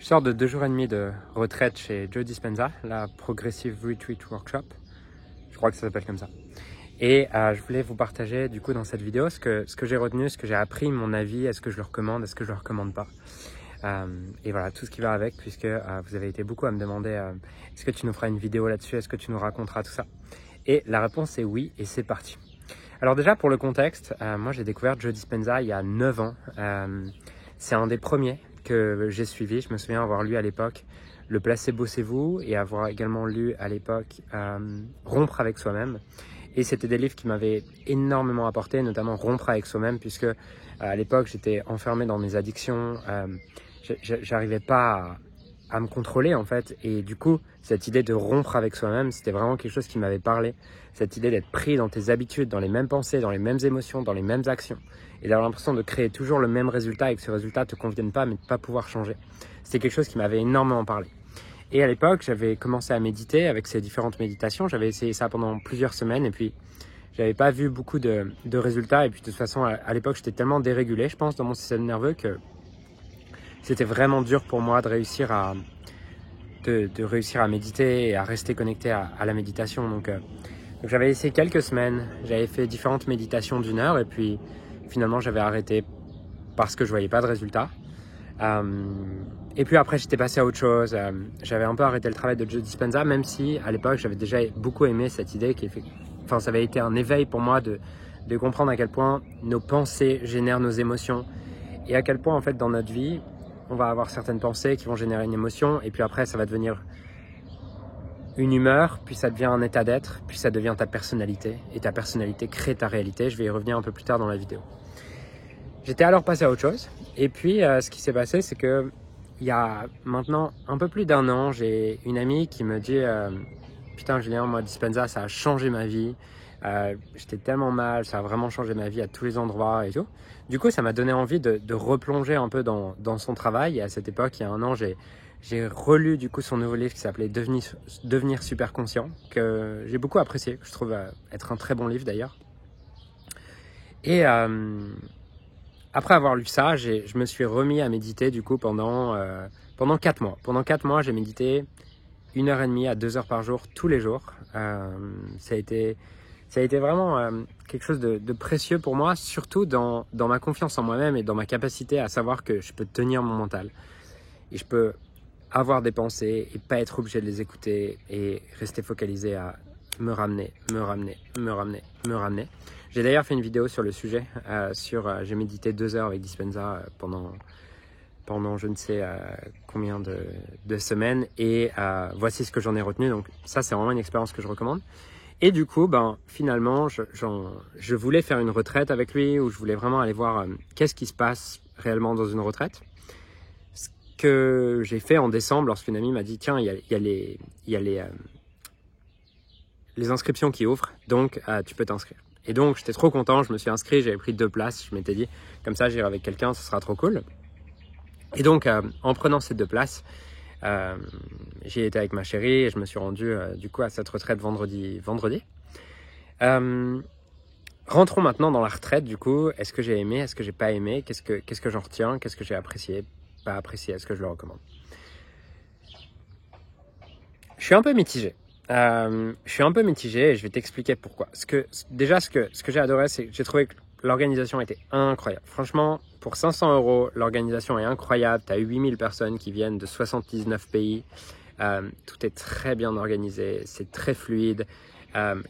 Je sors de 2 jours et demi de retraite chez Joe Dispenza, la Progressive Retreat Workshop. Je crois que ça s'appelle comme ça. Et je voulais vous partager du coup dans cette vidéo ce que j'ai retenu, ce que j'ai appris, mon avis, est-ce que je le recommande, est-ce que je le recommande pas. Et voilà, tout ce qui va avec, puisque vous avez été beaucoup à me demander est-ce que tu nous feras une vidéo là-dessus, est-ce que tu nous raconteras tout ça. Et la réponse est oui, et c'est parti. Alors déjà pour le contexte, moi j'ai découvert Joe Dispenza il y a 9 ans. C'est un des premiers que j'ai suivi. Je me souviens avoir lu à l'époque Le Placebo c'est vous et avoir également lu à l'époque Rompre avec soi-même. Et c'était des livres qui m'avaient énormément apporté, notamment Rompre avec soi-même, puisque à l'époque j'étais enfermé dans mes addictions, j'arrivais pas à me contrôler en fait, et du coup cette idée de rompre avec soi-même, c'était vraiment quelque chose qui m'avait parlé, cette idée d'être pris dans tes habitudes, dans les mêmes pensées, dans les mêmes émotions, dans les mêmes actions, et d'avoir l'impression de créer toujours le même résultat et que ce résultat te convienne pas mais de pas pouvoir changer. C'était quelque chose qui m'avait énormément parlé. Et à l'époque, j'avais commencé à méditer avec ces différentes méditations. J'avais essayé ça pendant plusieurs semaines et puis j'avais pas vu beaucoup de résultats. Et puis de toute façon, à l'époque, j'étais tellement dérégulé, je pense, dans mon système nerveux que c'était vraiment dur pour moi de réussir à méditer et à rester connecté à la méditation. Donc j'avais essayé quelques semaines, j'avais fait différentes méditations d'1 heure et puis finalement j'avais arrêté parce que je voyais pas de résultats. Et puis après j'étais passé à autre chose, j'avais un peu arrêté le travail de Joe Dispenza, même si à l'époque j'avais déjà beaucoup aimé cette idée ça avait été un éveil pour moi de comprendre à quel point nos pensées génèrent nos émotions et à quel point en fait dans notre vie on va avoir certaines pensées qui vont générer une émotion et puis après ça va devenir une humeur, puis ça devient un état d'être, puis ça devient ta personnalité et ta personnalité crée ta réalité. Je vais y revenir un peu plus tard dans la vidéo. J'étais alors passé à autre chose et puis ce qui s'est passé c'est que il y a maintenant un peu plus d'1 an, j'ai une amie qui me dit putain Julien, moi Dispenza ça a changé ma vie, j'étais tellement mal, ça a vraiment changé ma vie à tous les endroits et tout. Du coup ça m'a donné envie de replonger un peu dans son travail et à cette époque, il y a 1 an, j'ai relu du coup son nouveau livre qui s'appelait Devenir super conscient, que j'ai beaucoup apprécié, que je trouve être un très bon livre d'ailleurs. Et après avoir lu ça, je me suis remis à méditer du coup pendant 4 mois. Pendant 4 mois, j'ai médité 1h30 à 2 heures par jour, tous les jours. Ça a été vraiment quelque chose de précieux pour moi, surtout dans ma confiance en moi-même et dans ma capacité à savoir que je peux tenir mon mental. Et je peux avoir des pensées et pas être obligé de les écouter et rester focalisé à me ramener. J'ai d'ailleurs fait une vidéo sur le sujet, j'ai médité 2 heures avec Dispenza pendant je ne sais combien de semaines et voici ce que j'en ai retenu. Donc ça c'est vraiment une expérience que je recommande. Et du coup finalement je voulais faire une retraite avec lui où je voulais vraiment aller voir qu'est-ce qui se passe réellement dans une retraite. Ce que j'ai fait en décembre lorsqu'une amie m'a dit tiens il y a les inscriptions qui ouvrent, donc tu peux t'inscrire. Et donc j'étais trop content, je me suis inscrit, j'avais pris 2 places, je m'étais dit comme ça j'irai avec quelqu'un, ce sera trop cool. Et donc en prenant ces 2 places, j'ai été avec ma chérie et je me suis rendu du coup à cette retraite vendredi. Rentrons maintenant dans la retraite du coup. Est-ce que j'ai aimé, est-ce que j'ai pas aimé, qu'est-ce que j'en retiens, qu'est-ce que j'ai apprécié, pas apprécié, est-ce que je le recommande? Je suis un peu mitigé. Et je vais t'expliquer pourquoi. Ce que j'ai adoré, c'est que j'ai trouvé que l'organisation était incroyable. Franchement, pour 500 €, l'organisation est incroyable. Tu as 8000 personnes qui viennent de 79 pays. Tout est très bien organisé, c'est très fluide.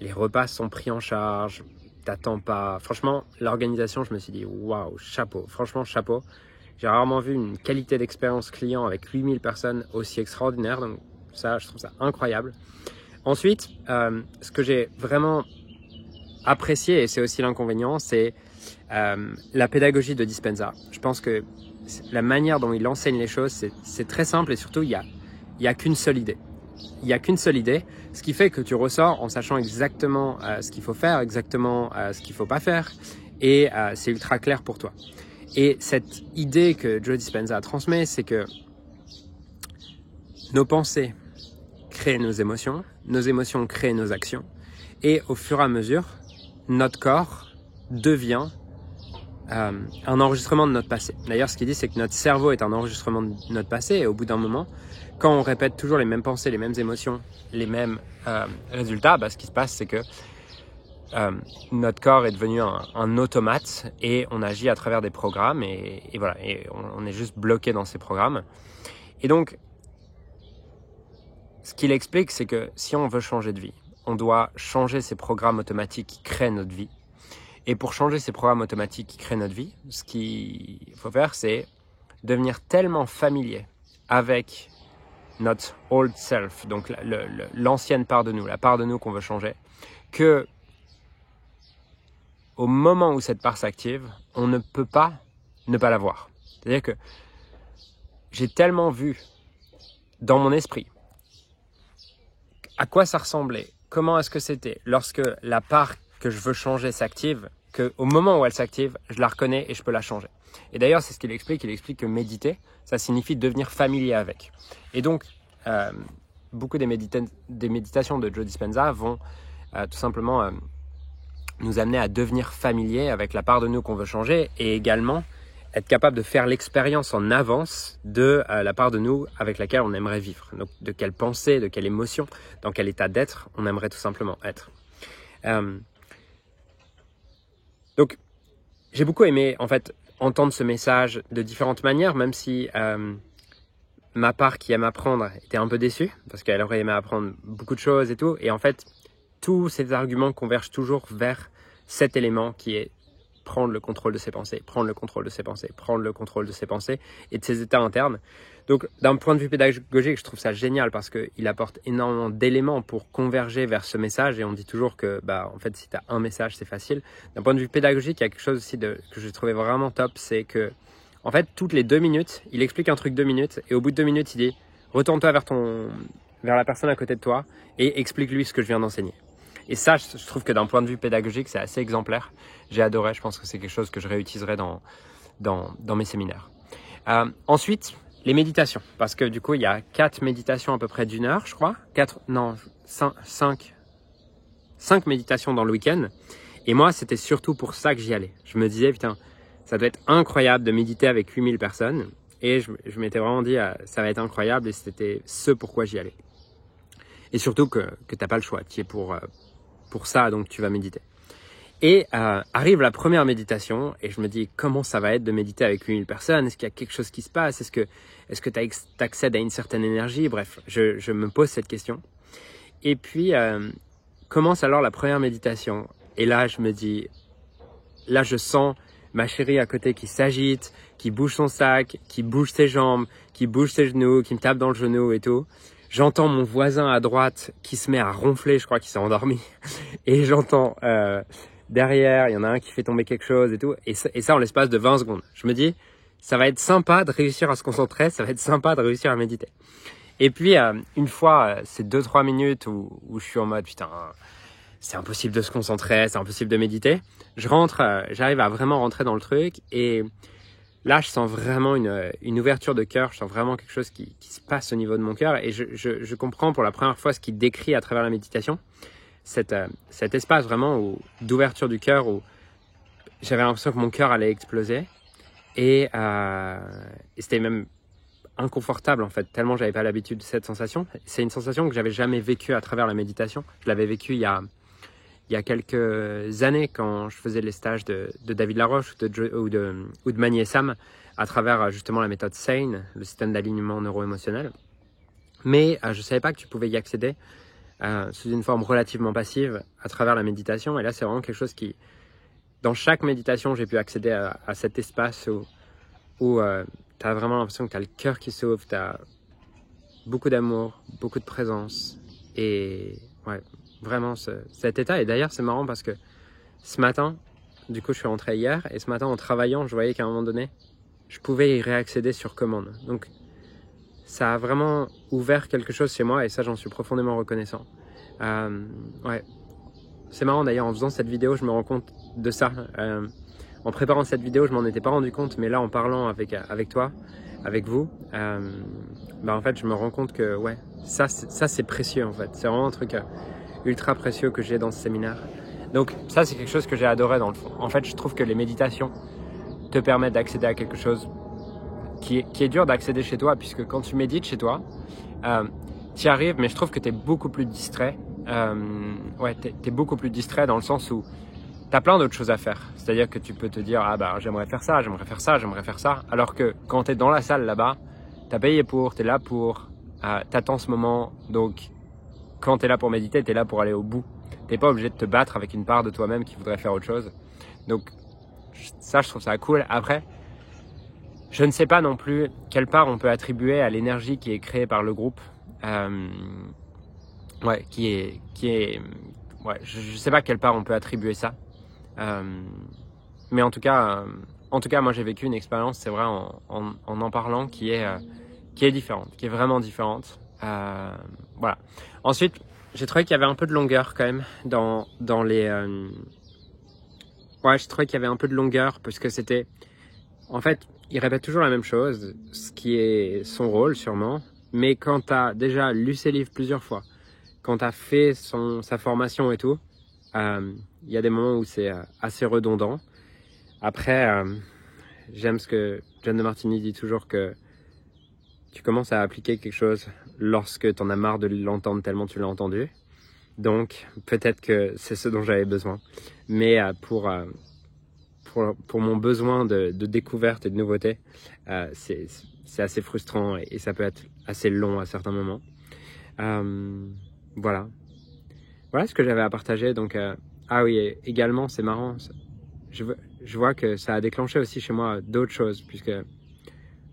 Les repas sont pris en charge, t'attends pas. Franchement, l'organisation, je me suis dit waouh, chapeau. Franchement, chapeau. J'ai rarement vu une qualité d'expérience client avec 8000 personnes aussi extraordinaire. Donc ça, je trouve ça incroyable. Ensuite, ce que j'ai vraiment apprécié, et c'est aussi l'inconvénient, c'est la pédagogie de Dispenza. Je pense que la manière dont il enseigne les choses, c'est très simple et surtout, il y a qu'une seule idée. Il n'y a qu'une seule idée, ce qui fait que tu ressors en sachant exactement ce qu'il faut faire, exactement ce qu'il ne faut pas faire, et c'est ultra clair pour toi. Et cette idée que Joe Dispenza transmet, c'est que nos pensées créent nos émotions créent nos actions, et au fur et à mesure, notre corps devient un enregistrement de notre passé. D'ailleurs, ce qu'il dit, c'est que notre cerveau est un enregistrement de notre passé et au bout d'un moment, quand on répète toujours les mêmes pensées, les mêmes émotions, les mêmes résultats, ce qui se passe, c'est que notre corps est devenu un automate et on agit à travers des programmes et voilà, et on est juste bloqué dans ces programmes. Et donc, ce qu'il explique, c'est que si on veut changer de vie, on doit changer ces programmes automatiques qui créent notre vie. Et pour changer ces programmes automatiques qui créent notre vie, ce qu'il faut faire, c'est devenir tellement familier avec notre old self, donc l'ancienne part de nous, la part de nous qu'on veut changer, que au moment où cette part s'active, on ne peut pas ne pas la voir. C'est-à-dire que j'ai tellement vu dans mon esprit à quoi ça ressemblait, comment est-ce que c'était lorsque la part que je veux changer s'active, qu'au moment où elle s'active, je la reconnais et je peux la changer. Et d'ailleurs, c'est ce qu'il explique. Il explique que méditer, ça signifie devenir familier avec. Et donc, beaucoup des méditations de Joe Dispenza vont tout simplement nous amener à devenir familier avec la part de nous qu'on veut changer et également être capable de faire l'expérience en avance de la part de nous avec laquelle on aimerait vivre. Donc, de quelle pensée, de quelle émotion, dans quel état d'être on aimerait tout simplement être. Donc, j'ai beaucoup aimé en fait entendre ce message de différentes manières, même si ma part qui aime apprendre était un peu déçue parce qu'elle aurait aimé apprendre beaucoup de choses et tout. Et en fait, tous ces arguments convergent toujours vers cet élément qui est prendre le contrôle de ses pensées, prendre le contrôle de ses pensées, prendre le contrôle de ses pensées et de ses états internes. Donc, d'un point de vue pédagogique, je trouve ça génial parce qu'il apporte énormément d'éléments pour converger vers ce message et on dit toujours que, en fait, si tu as un message, c'est facile. D'un point de vue pédagogique, il y a quelque chose aussi que j'ai trouvé vraiment top, c'est que, en fait, toutes les 2 minutes, il explique un truc 2 minutes et au bout de 2 minutes, il dit « Retourne-toi vers la personne à côté de toi et explique-lui ce que je viens d'enseigner ». Et ça, je trouve que d'un point de vue pédagogique, c'est assez exemplaire. J'ai adoré, je pense que c'est quelque chose que je réutiliserai dans mes séminaires. Ensuite, les méditations. Parce que du coup, il y a 4 méditations à peu près d'1 heure, je crois. 5 méditations dans le week-end. Et moi, c'était surtout pour ça que j'y allais. Je me disais, putain, ça doit être incroyable de méditer avec 8000 personnes. Et je m'étais vraiment dit, ça va être incroyable. Et c'était ce pourquoi j'y allais. Et surtout que tu n'as pas le choix. Tu y es pour ça, donc tu vas méditer. Et arrive la première méditation et je me dis comment ça va être de méditer avec 8000 personnes. Est-ce qu'il y a quelque chose qui se passe? Est-ce que tu accèdes à une certaine énergie? Bref, je me pose cette question. Et puis, commence alors la première méditation. Et là, je me dis, là, je sens ma chérie à côté qui s'agite, qui bouge son sac, qui bouge ses jambes, qui bouge ses genoux, qui me tape dans le genou et tout. J'entends mon voisin à droite qui se met à ronfler, je crois qu'il s'est endormi. Et j'entends derrière, il y en a un qui fait tomber quelque chose et tout. Et ça en l'espace de 20 secondes. Je me dis, ça va être sympa de réussir à se concentrer, ça va être sympa de réussir à méditer. Et puis, une fois, ces 2-3 minutes où je suis en mode, putain, c'est impossible de se concentrer, c'est impossible de méditer. J'arrive à vraiment rentrer dans le truc et là, je sens vraiment une ouverture de cœur, je sens vraiment quelque chose qui se passe au niveau de mon cœur et je comprends pour la première fois ce qu'il décrit à travers la méditation, cet espace vraiment d'ouverture du cœur où j'avais l'impression que mon cœur allait exploser et c'était même inconfortable en fait, tellement j'avais pas l'habitude de cette sensation. C'est une sensation que j'avais jamais vécue à travers la méditation. Je l'avais vécue il y a quelques années quand je faisais les stages de David Laroche ou de Magnier Sam à travers justement la méthode SANE, le système d'alignement neuro-émotionnel. Mais je ne savais pas que tu pouvais y accéder sous une forme relativement passive à travers la méditation. Et là, c'est vraiment quelque chose qui, dans chaque méditation, j'ai pu accéder à cet espace où tu as vraiment l'impression que tu as le cœur qui s'ouvre, tu as beaucoup d'amour, beaucoup de présence et ouais, vraiment cet état. Et d'ailleurs, c'est marrant parce que ce matin, du coup, je suis rentré hier et ce matin, en travaillant, je voyais qu'à un moment donné, je pouvais y réaccéder sur commande. Donc, ça a vraiment ouvert quelque chose chez moi et ça, j'en suis profondément reconnaissant. Ouais. C'est marrant d'ailleurs, en faisant cette vidéo, je me rends compte de ça. En préparant cette vidéo, je m'en étais pas rendu compte, mais là, en parlant avec toi, avec vous, en fait, je me rends compte que ouais, ça c'est précieux en fait. C'est vraiment un truc ultra précieux que j'ai dans ce séminaire. Donc ça, c'est quelque chose que j'ai adoré dans le fond. En fait, je trouve que les méditations te permet d'accéder à quelque chose qui est dur d'accéder chez toi, puisque quand tu médites chez toi, tu y arrives, mais je trouve que tu es beaucoup plus distrait. T'es beaucoup plus distrait dans le sens où tu as plein d'autres choses à faire. C'est-à-dire que tu peux te dire, ah bah j'aimerais faire ça, j'aimerais faire ça, j'aimerais faire ça. Alors que quand tu es dans la salle là-bas, tu as payé pour, tu es là pour, tu attends ce moment. Donc quand tu es là pour méditer, tu es là pour aller au bout. Tu n'es pas obligé de te battre avec une part de toi-même qui voudrait faire autre chose. Donc ça, je trouve ça cool. Après, je ne sais pas non plus quelle part on peut attribuer à l'énergie qui est créée par le groupe. Je sais pas quelle part on peut attribuer ça. Mais en tout cas, moi j'ai vécu une expérience, c'est vrai, en parlant, qui est différente, qui est vraiment différente. Voilà. Ensuite, j'ai trouvé qu'il y avait un peu de longueur quand même dans les. Je trouvais qu'il y avait un peu de longueur parce que c'était. En fait, il répète toujours la même chose, ce qui est son rôle sûrement. Mais quand tu as déjà lu ses livres plusieurs fois, quand tu as fait sa formation et tout, il y a des moments où c'est assez redondant. Après, j'aime ce que John de Martini dit toujours, que tu commences à appliquer quelque chose lorsque tu en as marre de l'entendre tellement tu l'as entendu. Donc, peut-être que c'est ce dont j'avais besoin. Mais pour mon besoin de découverte et de nouveauté, c'est assez frustrant et ça peut être assez long à certains moments. Voilà ce que j'avais à partager. Donc, ah oui, également, c'est marrant. Je vois que ça a déclenché aussi chez moi d'autres choses, puisque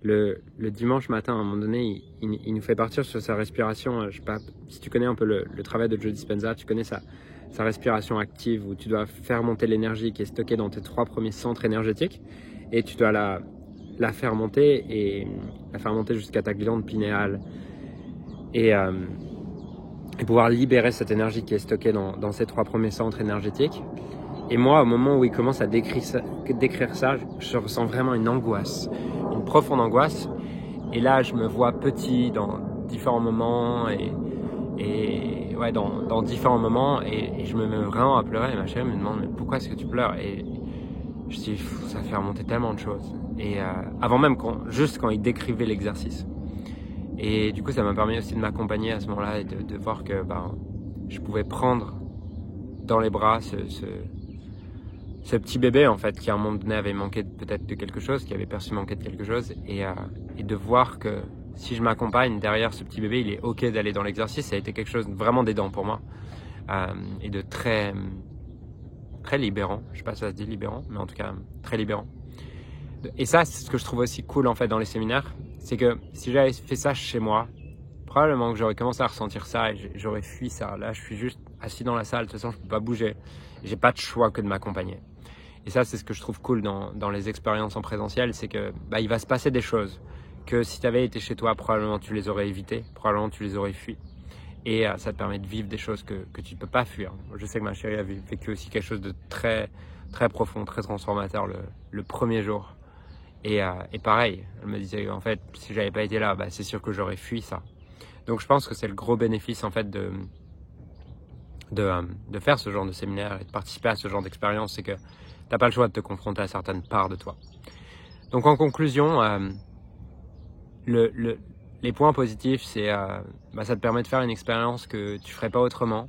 le dimanche matin, à un moment donné, il nous fait partir sur sa respiration. Je sais pas si tu connais un peu le travail de Joe Dispenza, tu connais sa respiration active, où tu dois faire monter l'énergie qui est stockée dans tes 3 premiers centres énergétiques, et tu dois la faire monter jusqu'à ta glande pinéale et pouvoir libérer cette énergie qui est stockée dans ces 3 premiers centres énergétiques. Et moi, au moment où il commence à décrire ça, je ressens vraiment une angoisse, une profonde angoisse. Et là, je me vois petit dans différents moments dans différents moments, et je me mets vraiment à pleurer. Et ma chérie me demande, mais pourquoi est-ce que tu pleures? Et je dis, ça fait remonter tellement de choses. Et avant même, juste quand il décrivait l'exercice. Et du coup, ça m'a permis aussi de m'accompagner à ce moment-là et de voir que je pouvais prendre dans les bras ce petit bébé, en fait, qui à un moment donné avait manqué peut-être de quelque chose, qui avait perçu manquer de quelque chose, et de voir que si je m'accompagne derrière ce petit bébé, il est ok d'aller dans l'exercice. Ça a été quelque chose vraiment d'aidant pour moi, et de très libérant. Je sais pas si ça se dit libérant, mais en tout cas très libérant. Et ça, c'est ce que je trouve aussi cool en fait dans les séminaires, c'est que si j'avais fait ça chez moi, probablement que j'aurais commencé à ressentir ça et j'aurais fui ça. Là, je suis juste assis dans la salle, de toute façon, je peux pas bouger. J'ai pas de choix que de m'accompagner. Et ça, c'est ce que je trouve cool dans les expériences en présentiel, c'est que il va se passer des choses que si tu avais été chez toi, probablement tu les aurais évitées, probablement tu les aurais fuies. Et ça te permet de vivre des choses que tu ne peux pas fuir. Je sais que ma chérie a vécu aussi quelque chose de très, très profond, très transformateur le premier jour. Et pareil, elle me disait, en fait, si j'avais pas été là, c'est sûr que j'aurais fui ça. Donc je pense que c'est le gros bénéfice en fait de faire ce genre de séminaire et de participer à ce genre d'expérience, c'est que t'as pas le choix de te confronter à certaines parts de toi. Donc en conclusion, les points positifs, c'est ça te permet de faire une expérience que tu ferais pas autrement,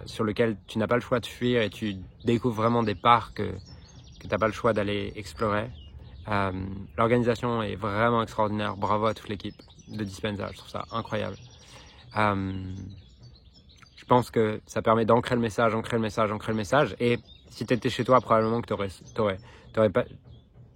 sur lequel tu n'as pas le choix de fuir, et tu découvres vraiment des parts que t'as pas le choix d'aller explorer. L'organisation est vraiment extraordinaire, bravo à toute l'équipe de Dispenza, je trouve ça incroyable. Je pense que ça permet d'ancrer le message, et si tu étais chez toi, probablement que tu aurais pas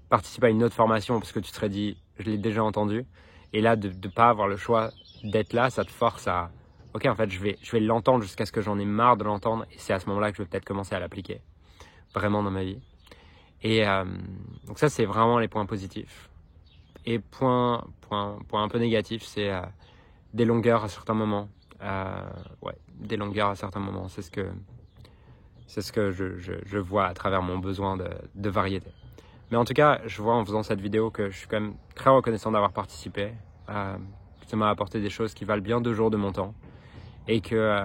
participé à une autre formation parce que tu te serais dit, je l'ai déjà entendu, et là de ne pas avoir le choix d'être là, ça te force à, ok, en fait je vais l'entendre jusqu'à ce que j'en ai marre de l'entendre, et c'est à ce moment-là que je vais peut-être commencer à l'appliquer vraiment dans ma vie. Et donc ça, c'est vraiment les points positifs. Et point un peu négatif, c'est des longueurs à certains moments. Des longueurs à certains moments. C'est ce que je vois à travers mon besoin de variété. Mais en tout cas, je vois en faisant cette vidéo que je suis quand même très reconnaissant d'avoir participé. Ça m'a apporté des choses qui valent bien 2 jours de mon temps. Et que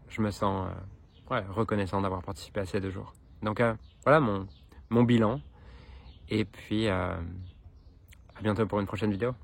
je me sens reconnaissant d'avoir participé à ces 2 jours. Donc voilà mon bilan. Et puis, à bientôt pour une prochaine vidéo.